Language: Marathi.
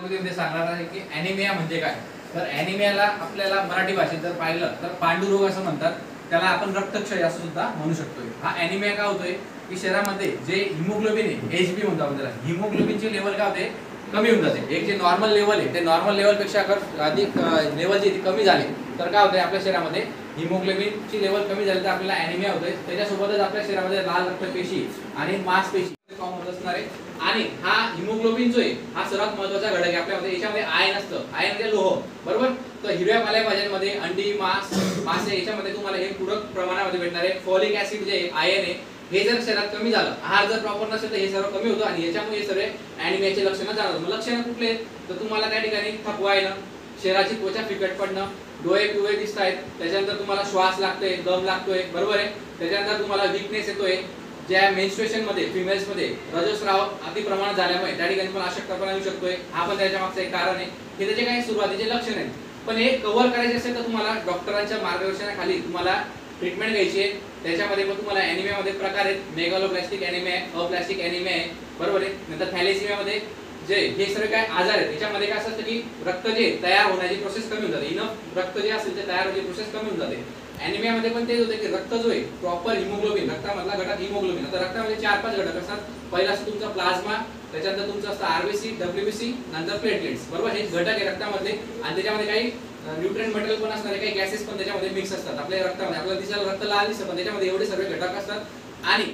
ते सांगणार आहे की ॲनिमिया म्हणजे काय. तर ॲनिमियाला आपल्याला मराठी भाषेत जर पाहिलं तर पांडुरोग असं म्हणतात. त्याला आपण रक्तक्षय असं सुद्धा म्हणू शकतो. हा ॲनिमिया का होतोय की शरीरामध्ये जे हिमोग्लोबिन आहे, एचबी म्हणतो आपण त्याला, हिमोग्लोबिनची लेवल काय होते, कमी होऊन जाते. एक जे नॉर्मल लेवल आहे ते नॉर्मल लेवलपेक्षा अगर अधिक लेवल जी कमी झाली तर काय होते, आपल्या शरीरामध्ये हिमोग्लोबिनची लेवल कमी झाली तर आपल्याला ॲनिमिया होतोय. त्याच्यासोबतच आपल्या शरीरामध्ये लाल रक्तपेशी आणि मांसपेशी फॉर्म होत असणार आहे. आणि हा हिमोग्लोबिन जो आहे हा सर्वात महत्त्वाचा घटक आहे आपल्यामध्ये. याच्यामध्ये आयर्न असतं. आयर्न म्हणजे लोह, बरोबर. तर हिरव्या पालेभाज्यांमध्ये अंडी, मासे याच्यामध्ये तुम्हाला हे पूरक प्रमाणामध्ये भेटणार आहे. फॉलिक ऍसिड जे आयर्न आहे हे जर शरीरात कमी झालं, आहार जर प्रॉपर नसेल तर हे सर्व कमी होतं आणि याच्यामुळे हे सर्व ॲनिमियाचे लक्षणं जाणवतात. मग लक्षणं कुठले आहेत तर तुम्हाला त्या ठिकाणी थकवा येणं, शरीराची त्वचा फिकट पडणं, डोळे पिवळे दिसत आहेत, त्याच्यानंतर तुम्हाला श्वास लागतोय, दम लागतोय, बरोबर आहे. त्याच्यानंतर तुम्हाला वीकनेस येतोय. ज्या मेन्स्ट्रुएशन मध्ये फिमेल्स मध्ये रजस्राव अति प्रमाणात झाल्यामुळे त्या ठिकाणी पण अशक्तपणा येऊ शकतोय. हा पण त्याच्या मागचं एक कारण आहे. हे त्याचे काही सुरुवातीचे लक्षण आहेत. पण हे कव्हर करायचे असेल तर तुम्हाला डॉक्टरांच्या मार्गदर्शनाखाली तुम्हाला ट्रीटमेंट घ्यायची आहे. त्याच्यामध्ये पण तुम्हाला ॲनिमियामध्ये प्रकार आहेत. मेगालोप्लास्टिक ॲनिमिया आहे, अप्लास्टिक ॲनिमिया आहे, बरोबर आहे. नंतर थॅलेसिमियामध्ये जे हे सर्व काय आजार आहेत त्याच्यामध्ये काय असतं की रक्त जे तयार होण्याची प्रोसेस कमी होऊन जाते. इनफ रक्त जे असेल ते तयार होण्याची प्रोसेस कमी होऊन जाते. ॲनिमियामध्ये पण तेच होते की रक्त जो आहे प्रॉपर हिमोग्लोबिन, रक्तामधला घटक हिमोग्लोबिन. आता रक्तामध्ये 4-5 घटक असतात. पहिला असतो तुमचा प्लाझ्मा, त्याच्यानंतर तुमचं असतं आरबीसी, डब्ल्यूबीसी, नंतर प्लेटलेट्स, बरोबर. हे घटक आहे रक्तामधले आणि त्याच्यामध्ये काही न्यूट्रिएंट मटेरियल पण असणार आहे, काही गॅसेस पण त्याच्यामध्ये मिक्स असतात. आपल्या रक्तामध्ये आपल्याला दिसायला रक्त लाल दिसतं पण त्याच्यामध्ये एवढे सर्व घटक असतात. आणि